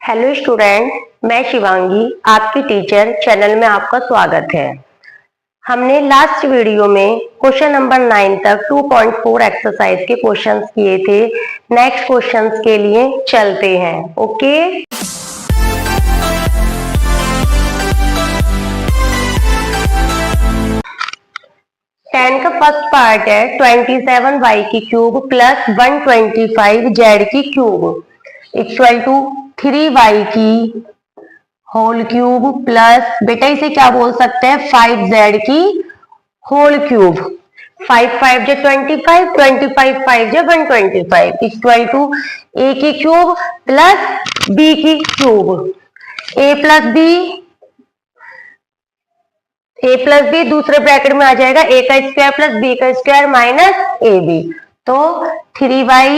Hello student, मैं शिवांगी आपकी teacher channel में आपका स्वागत है। हमने लास्ट वीडियो में क्वेश्चन नंबर 9 तक 2.4 एक्सरसाइज के क्वेश्चंस किए थे। नेक्स्ट क्वेश्चंस के लिए चलते हैं। ओके, 10 का फर्स्ट पार्ट है 27y की क्यूब प्लस 125z की क्यूब इक्वल टू 3y की होल क्यूब प्लस, बेटा इसे क्या बोल सकते हैं, 5z की होल क्यूब। 5 5 जो 25, 25 5 जो 125 इक्वल टू a की क्यूब प्लस b की क्यूब। a प्लस बी दूसरे ब्रैकेट में आ जाएगा a का स्क्वायर प्लस b का स्क्वायर माइनस ए बी। तो 3y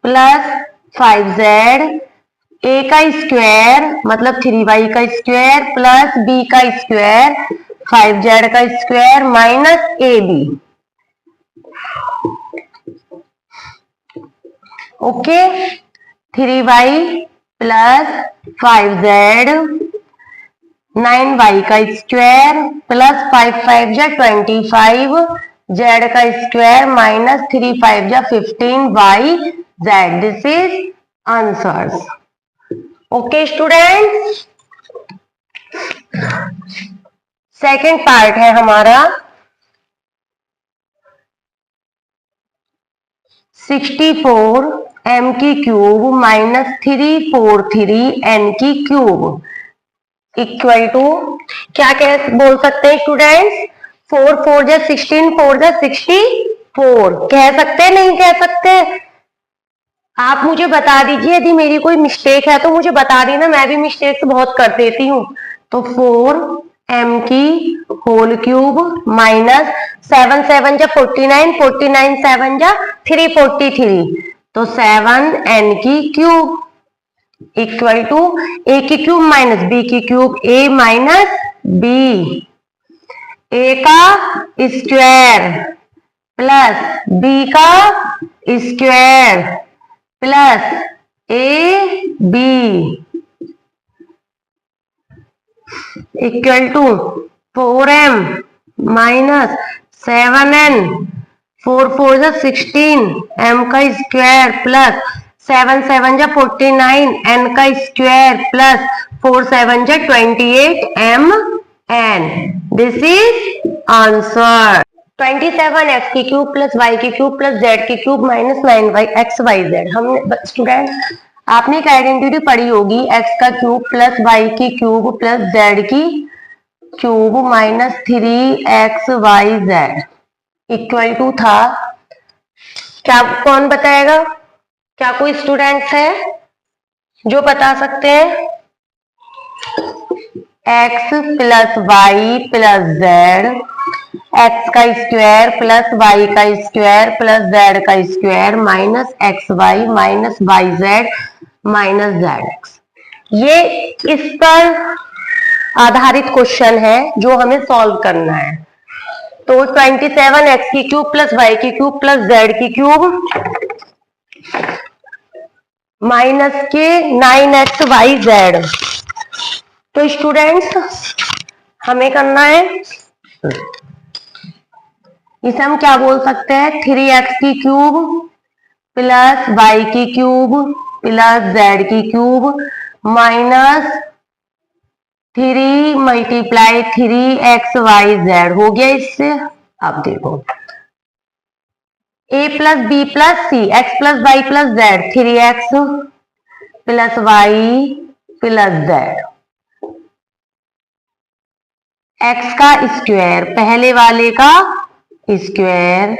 प्लस 5z, a का स्क्वायर मतलब 3y का स्क्वायर प्लस b का स्क्वायर 5z का square minus A B. Okay, 3y plus 5z 9y का स्क्वायर प्लस 5 5 जा 25 z का स्क्वायर माइनस 3 5 जा 15y z। This is answers. Okay students, second part है हमारा 64 m की क्यूब माइनस 343 n की क्यूब इक्वल टू, क्या कह बोल सकते हैं स्टूडेंट्स, 4 4 जा 16, 4 जा 64 कह सकते हैं, नहीं कह सकते? आप मुझे बता दीजिए, यदि मेरी कोई मिस्टेक है तो मुझे बता देना, मैं भी मिस्टेक बहुत कर देती हूँ। तो 4m की होल क्यूब माइनस 7 7 जा 49, 49 7 जा 343, तो 7n की क्यूब इक्वल टू a की क्यूब माइनस b की cube, a minus b, a का स्क्वायर प्लस b का square plus a b equal to 4m minus 7n, 4 4 जा 16 m का स्क्वायर प्लस 7 7 जा 49 n का स्क्वायर प्लस 4 7 जा 28 m n। This is answer. 27 x की cube plus y की cube plus z की cube minus 9y x y z। हमने student, आपने एक आइडेंटिटी पढ़ी होगी, x का क्यूब प्लस y की क्यूब प्लस z की cube minus 3xy z equal to था, क्या कौन बताएगा? क्या कोई स्टूडेंट्स है जो बता सकते हैं? x plus Y plus Z, x का स्क्वायर प्लस वाई का स्क्वायर प्लस जेड का square minus x Y minus Y Z minus Z X. ये इस पर आधारित क्वेश्चन है जो हमें सॉल्व करना है। तो 27x की क्यूब प्लस वाई की क्यूब प्लस जेड की क्यूब माइनस के 9xyz। तो स्टूडेंट्स हमें करना है, इसे हम क्या बोल सकते हैं, 3x की क्यूब प्लस y की क्यूब प्लस z की क्यूब माइनस 3 मल्टीप्लाई 3xyz हो गया। इससे अब देखो, a plus B plus C, X plus Y plus Z, 3x plus Y plus Z, x का स्क्वायर, पहले वाले का स्क्वायर,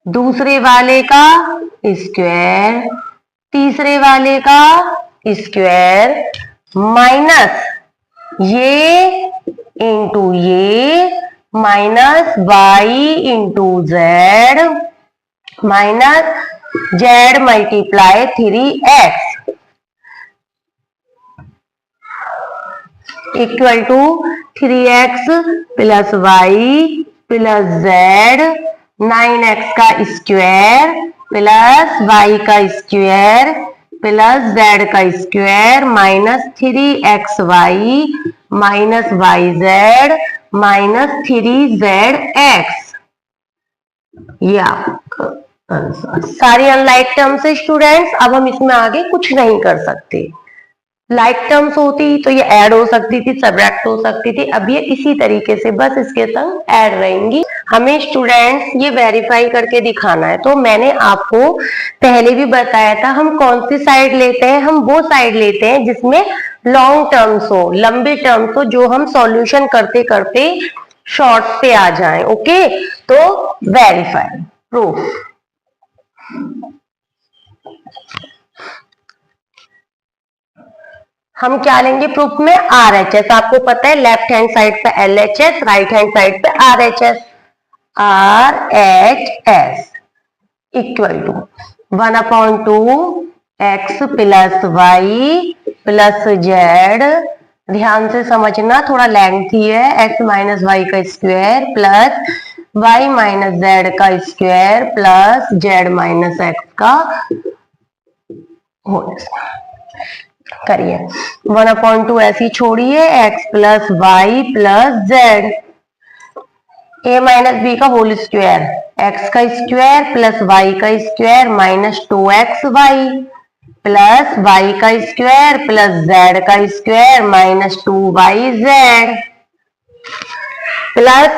दूसरे वाले का स्क्वायर, तीसरे वाले का स्क्वायर माइनस ये इंटू ये minus Y into Z minus Z multiply 3x equal to 3x plus Y plus Z, 9x का स्क्वायर प्लस वाई का स्क्वायर प्लस जेड का square minus 3xy minus yz minus 3zx। ये आपका answer. सारी unlike terms है students. अब हम इसमें आगे कुछ नहीं कर सकते। लाइक टर्म्स होती तो ये ऐड हो सकती थी, सब्ट्रैक्ट हो सकती थी। अब ये इसी तरीके से बस इसके संग ऐड रहेंगी। हमें स्टूडेंट्स ये वेरीफाई करके दिखाना है। तो मैंने आपको पहले भी बताया था, हम कौन सी साइड लेते हैं, हम वो साइड लेते हैं जिसमें लॉन्ग टर्म्स हो, लंबे टर्म्स हो, जो हम सॉल्यूशन करते करते शॉर्ट पे आ जाएं। ओके, तो वेरीफाई प्रूफ। हम क्या लेंगे प्रूफ में? RHS। आपको पता है लेफ्ट हैंड साइड पे LHS, राइट हैंड साइड पे RHS। RHS equal to 1/2 x plus Y plus z. ध्यान से समझना, थोड़ा लेंथी है। x माइनस वाई का square plus y minus z का square plus z minus x का होल करिए। 1/2 ऐसी छोड़िए, x plus Y plus z, a minus b का होल स्क्वायर, x का स्क्वायर प्लस y का square minus 2xy plus y का स्क्वायर प्लस z का square minus 2yz plus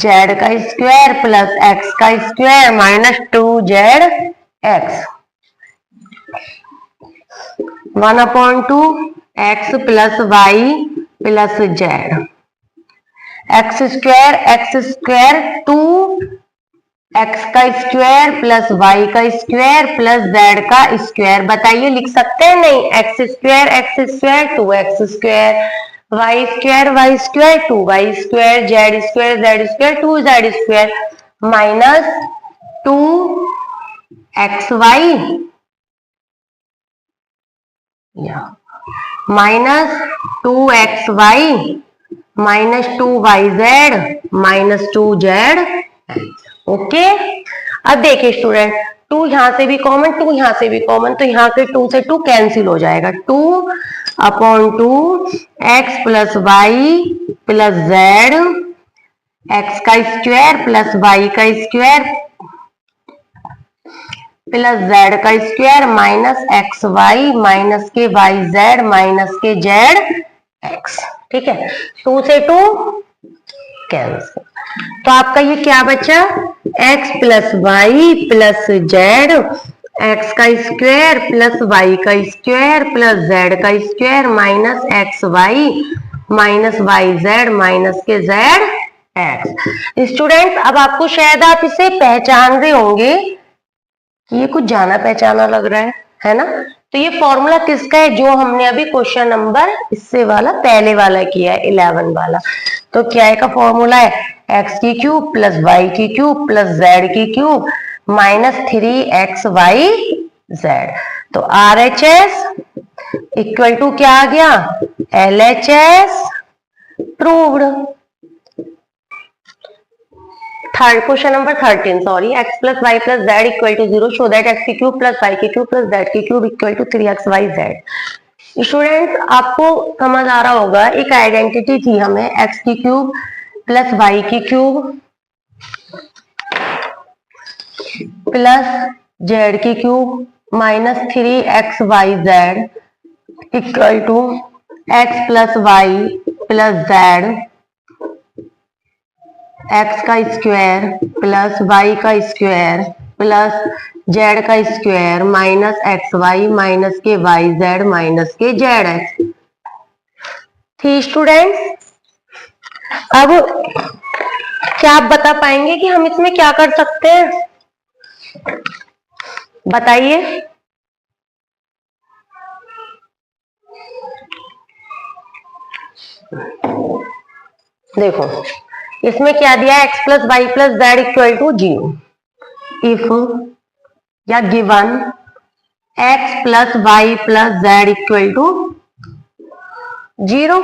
z का स्क्वायर प्लस x का square minus 2zx। 1/2 x plus Y plus Z, X square 2 x का square plus Y का square plus Z का square. बताइए लिख सकते हैं नहीं? X square 2x square, Y square 2y square, Z square 2z square minus 2xy minus 2xy minus 2yz minus 2z। Okay, अब देखिए स्टूडेंट, 2 यहां से भी कॉमन, 2 यहां से भी कॉमन, तो यहाँ के 2 से 2 कैंसिल हो जाएगा। 2/2 x plus Y plus Z, x का स्क्वायर प्लस वाई का स्क्वायर प्लस जेड का square minus x Y minus के वाई जेड माइनस के जेड एक्स। ठीक है, 2 से 2 कैंसिल। तो आपका ये क्या बचा? x plus Y plus Z, x का स्क्वायर प्लस वाई का स्क्वायर प्लस जेड का square minus x Y minus Y Z minus के जेड एक्स। स्टूडेंट्स, अब आपको शायद आप इसे पहचान रहे होंगे कि ये कुछ जाना पहचाना लग रहा है ना? तो ये फॉर्मूला किसका है जो हमने अभी क्वेश्चन नंबर इससे वाला पहले वाला किया है, 11 वाला। तो क्या का फॉर्मूला है? x की क्यूब प्लस वाई की क्यूब प्लस जेड की क्यूब माइनस 3xyz। तो RHS इक्वल टू क्या आ गया? LHS proved. Third question number 13, sorry, x plus Y plus z equal to 0 show that x की क्यूब प्लस वाई की cube plus z की cube equal to 3xyz। Students, आपको समझ आ रहा होगा, एक आइडेंटिटी थी हमें, x की क्यूब प्लस वाई की क्यूब प्लस जेड की cube minus 3xyz equal to x plus Y plus Z, x का स्क्वायर प्लस वाई का स्क्वायर प्लस जेड का square minus x Y minus के वाई जेड माइनस के Z x थी। Students, अब क्या आप बता पाएंगे कि हम इसमें क्या कर सकते हैं? बताइए। देखो, इसमें क्या दिया है? x plus Y plus z equal to 0 if या given x plus Y plus z equal to 0।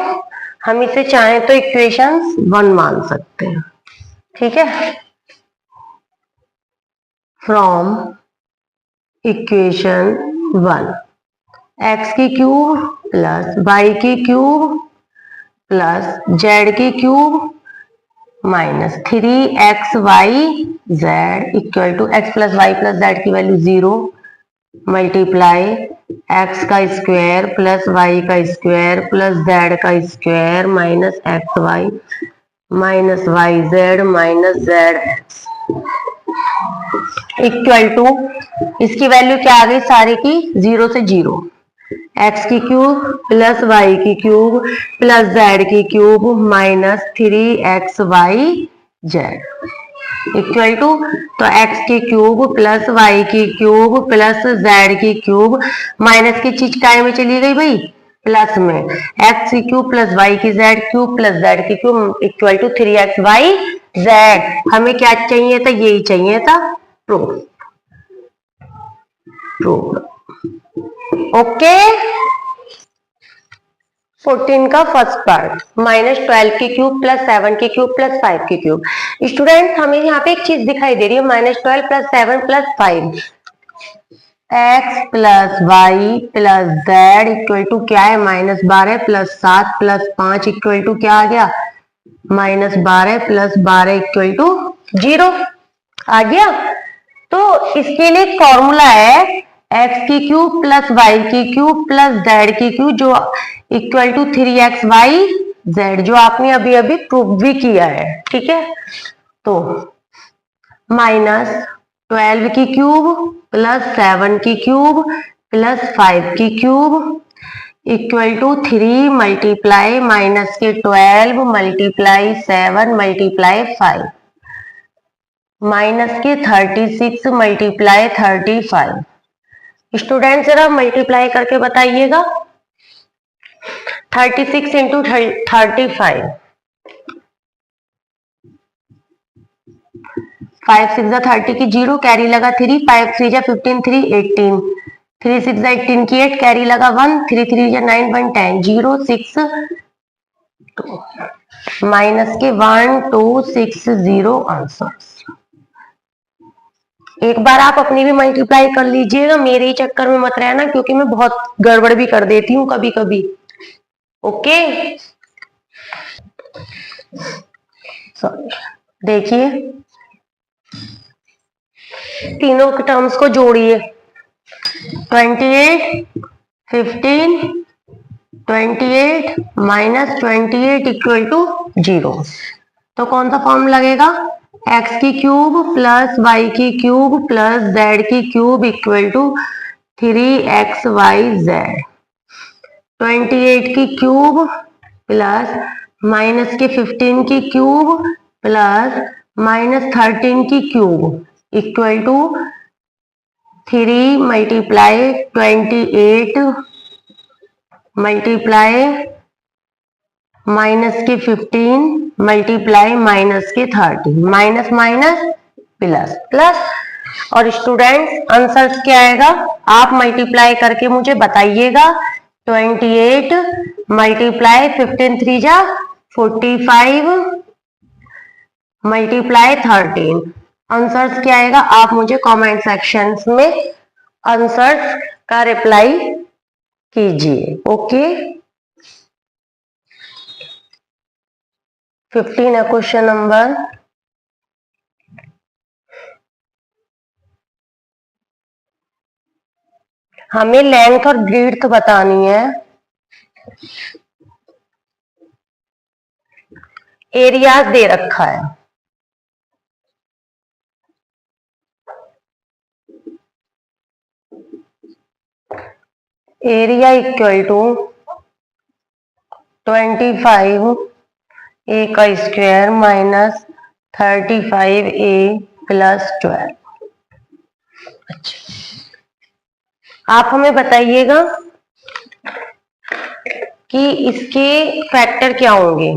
हम इसे चाहें तो इक्वेशंस 1 मान सकते हैं। ठीक है, फ्रॉम इक्वेशन 1, एक्स की क्यूब प्लस वाई की क्यूब प्लस जेड की cube minus 3xyz equal to x plus Y plus z की वैल्यू 0 मल्टीप्लाई एक्स का स्क्वायर प्लस वाई का स्क्वायर प्लस जेड का square minus x Y minus Y Z minus Z x equal to इसकी value क्या आ गई सारी की 0 से 0, एक्स की क्यूब प्लस वाई की क्यूब प्लस जेड की cube minus 3xyz equal to, तो एक्स की क्यूब प्लस वाई की क्यूब प्लस जेड की क्यूब माइनस की चीज काय में चली गई भाई प्लस में, एक्स की क्यूब प्लस वाई की जेड क्यूब प्लस जेड की क्यूब इक्वल टू 3xyz। हमें क्या चाहिए था, यही चाहिए था, प्रूफ प्रूफ ओके। 14 का फर्स्ट पार्ट -12 की क्यूब प्लस 7 की क्यूब प्लस 5 की क्यूब। स्टूडेंट हमें यहाँ पे एक चीज दिखाई दे रही है -12 plus 7 plus 5, x plus Y plus z equal to क्या है -12 प्लस 7 प्लस 5 इक्वल टू क्या आ गया -12 प्लस 12 इक्वल टू 0 आ गया। तो इसके लिए फॉर्मूला है एक्स की क्यूब प्लस वाई की क्यूब प्लस जेड की क्यूब जो इक्वल टू 3xyz जो आपने अभी अभी प्रूव भी किया है, ठीक है। तो -12 की क्यूब प्लस 7 की क्यूब प्लस 5 की cube equal to 3 multiply minus के 12 मल्टीप्लाई 7 मल्टीप्लाई 5 माइनस के 36 मल्टीप्लाई 35। स्टूडेंट जरा मल्टीप्लाई करके बताइएगा 36 इंटू 35, 5 6 30 की 0 कैरी लगा 3, 5 3 15 3 18, 3 6 18 की 8 कैरी लगा 1, 3 3 9 1 10 0 6 माइनस के 1 2 6 0 आंसर। एक बार आप अपनी भी मल्टीप्लाई कर लीजिएगा, मेरे ही चक्कर में मत रहना क्योंकि मैं बहुत गड़बड़ भी कर देती हूँ कभी कभी, ओके। सॉरी, देखिए तीनों के टर्म्स को जोड़िए 28 15 28 माइनस 28 इक्वल टू 0। तो कौन सा फॉर्म लगेगा, एक्स की क्यूब प्लस वाई की क्यूब प्लस जेड की क्यूब इक्वल टू 3xyz, 28 की क्यूब प्लस माइनस के 15 की क्यूब प्लस माइनस 13 की cube equal to 3 multiply 28 multiply minus के 15 मल्टीप्लाई माइनस के 30 माइनस माइनस प्लस प्लस। और स्टूडेंट्स आंसर क्या आएगा आप मल्टीप्लाई करके मुझे बताइएगा 28 मल्टीप्लाई 15 3 जा 45 मल्टीप्लाई 13 आंसर्स क्या आएगा आप मुझे कमेंट सेक्शंस में आंसर्स का रिप्लाई कीजिए, ओके। 15 है क्वेश्चन नंबर। हमें लेंथ और ब्रीड्थ बतानी है। एरिया दे रखा है, एरिया इक्वल टू 25 ए का स्क्वायर माइनस 35 ए प्लस 12। अच्छा, आप हमें बताइएगा कि इसके फैक्टर क्या होंगे।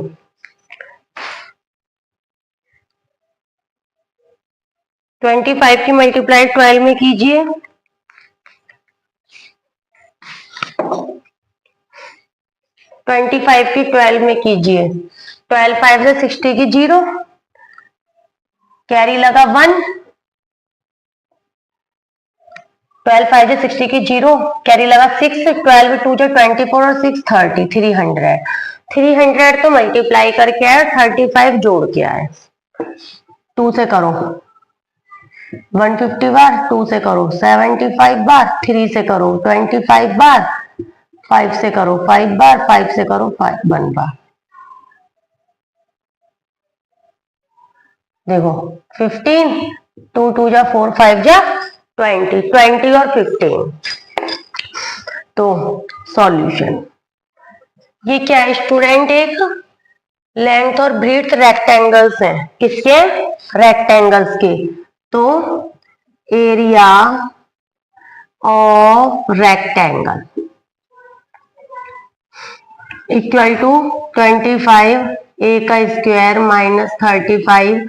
25 की मल्टीप्लाई 12 में कीजिए, 25 की 12 में कीजिए, 12 5 से 60 की 0 कैरी लगा 1, 12 5 जा 60 की 0, कैरी लगा 6, 12 2 जा 24 और 6 30, 300। 300 तो मल्टीप्लाई करके आए, 35 जोड़ के आए। 2 से करो 150 बार, 2 से करो 75 बार, 3 से करो 25 बार, 5 से करो 5 बार, 5 से करो 1 बार। देखो 15, 2 2 जा 4, 5 जा 20, 20 और 15। तो सॉल्यूशन ये क्या है स्टूडेंट, एक लेंथ और ब्रीड्थ रेक्टेंगल्स हैं। किसके? रेक्टेंगल्स के। तो area of rectangle equal to 25 a का स्क्वायर माइनस 35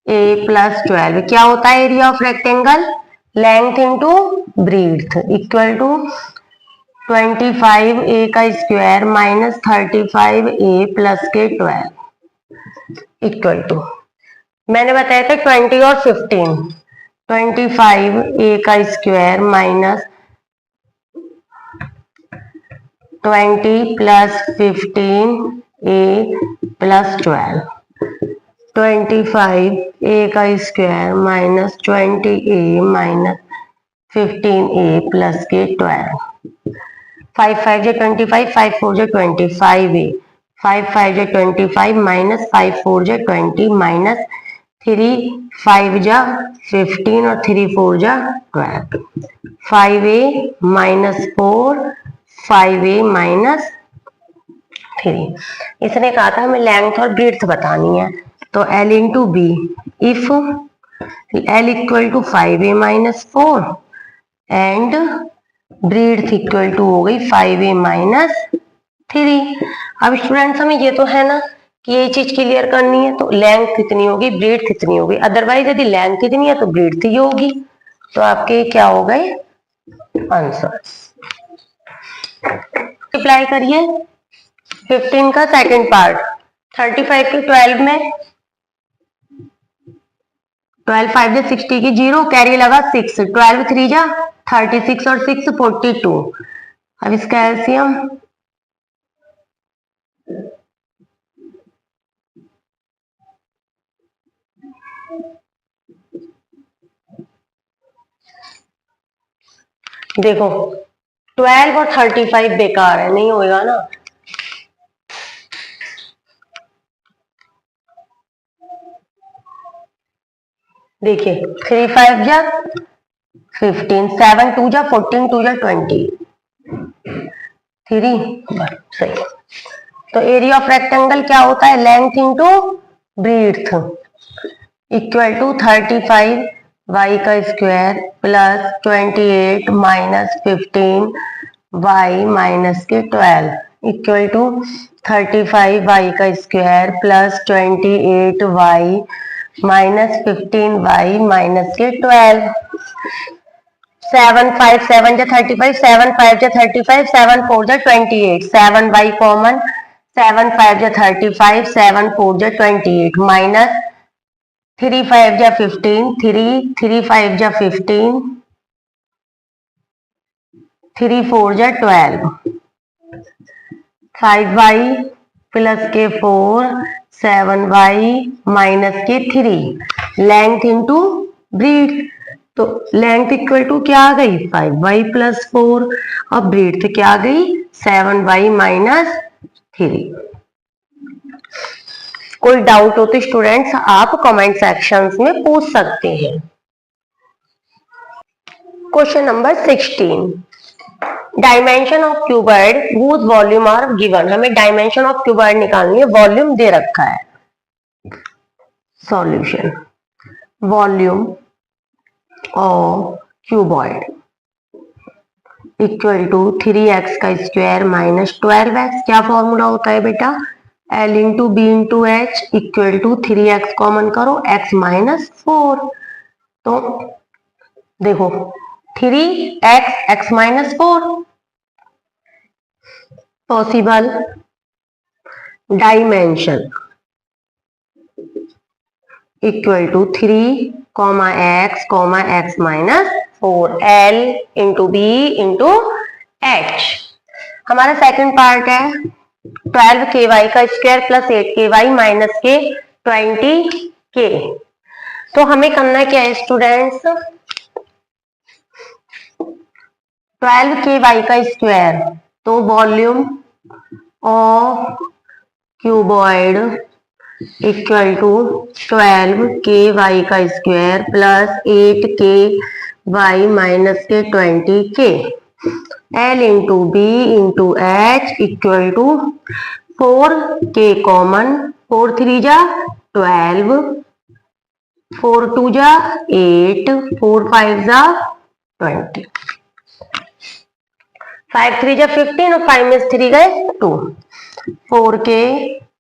ए प्लस 12। क्या होता है area of rectangle? Length into breadth equal to 25 a का स्क्वायर माइनस 35 ए प्लस के 12 इक्वल टू, मैंने बताया था 20 और 15। 25 ए का square minus 20 plus 15 A plus 12। 25 a का स्क्वायर माइनस 20 ए माइनस 15 ए प्लस के 12। 5 5 जा 25, 5 4 जा 25 ए, 5 5 जा 25 माइनस 5 4 जा 20 माइनस 3 5 जा 15 और 3 4 जा 12। 5 ए माइनस 4, 5 ए माइनस 3। इसने कहा था हमें लेंथ और ब्रीड्थ बतानी है, तो L into b, if L equal to 5 a minus 4 and breadth equal to हो गई 5 ए माइनस 3। अब स्टूडेंट्स हमें ये तो है ना कि ये चीज क्लियर करनी है, तो लेंथ कितनी होगी, ब्रीड्थ कितनी होगी। अदरवाइज यदि लेंथ कितनी है तो ब्रीड्थ ही होगी। तो आपके क्या हो गए आंसर। मल्टीप्लाई करिए 15 का सेकंड पार्ट 35 के 12 में, 12 5 जा 60 की 0, कैरी लगा 6, 12 3 जा 36 और 6 42। अब इसका एलसीएम देखो 12 और 35 बेकार है, नहीं होगा ना। देखिए 3 5 जा 15, 7 2 जा 14, 2 जा 20, 3 सही। तो एरिया ऑफ रेक्टेंगल क्या होता है, length into breadth equal to 35 y का square plus 28 minus 15 y minus के 12 इक्वल टू 35 वाई का square plus 28 y minus 15 y minus के 12। 7 5 7 जा 35, 7 5 जा 35, 7 4 जा 28, 7 वाई कॉमन, 7 5 जा 35, 7 4 जा 28 माइनस 3 5 जा 15, 3 5 जा 15, 3 4 जा 12, 5y प्लस के 4, 7y माइनस के 3, लेंथ इंटू ब्रीड्थ। तो लेंथ इक्वल टू क्या आ गई 5y प्लस 4, और ब्रीड्थ क्या आ गई 7y माइनस 3। कोई डाउट हो तो स्टूडेंट्स आप कमेंट सेक्शंस में पूछ सकते हैं। Question number 16, dimension of cuboid whose volume are given. हमें डायमेंशन ऑफ क्यूबॉइड निकालनी है, वॉल्यूम दे रखा है। Solution, volume of cuboid equal to 3x का स्क्वायर माइनस 12x। क्या फॉर्मूला होता है बेटा, L into b into h equal to 3x common करो, x माइनस 4। तो देखो 3x x minus 4 possible. Dimension equal to 3 comma x minus 4 L into b into h. हमारा second part है 12ky का स्क्वायर प्लस 8ky माइनस के 20k। तो हमें करना क्या है स्टूडेंट्स, 12ky का स्क्वायर, तो volume of cuboid equal to 12ky का स्क्वायर प्लस 8ky माइनस के 20k। L into b into h equal to 4k common, 4 3 जा 12, 4 2 जा 8, 4 5 जा 20, 5 3 जा 15 और 5 में 3 गए 2। 4k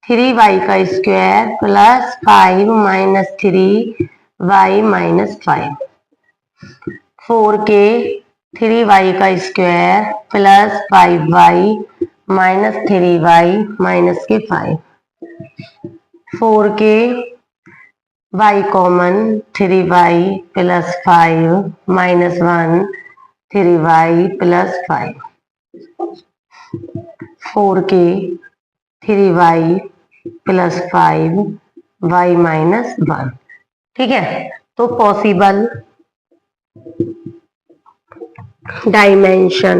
3y का square plus 5 minus 3y minus 5, 4k 3y का square plus 5y minus 3y minus के 5, 4k y common 3y plus 5 minus 1 3y plus 5, 4k 3y plus 5y minus 1। ठीक है, तो possible dimension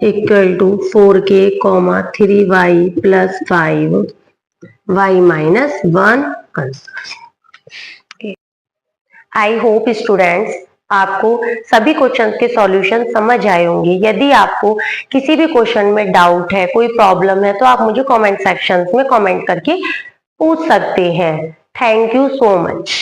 equal to 4k 3y plus 5y minus 1 answer. I hope students आपको सभी question के solution समझ आए होंगे। यदि आपको किसी भी क्वेश्चन में डाउट है, कोई प्रॉब्लम है, तो आप मुझे कमेंट सेक्शंस में कमेंट करके पूछ सकते हैं। Thank you so much.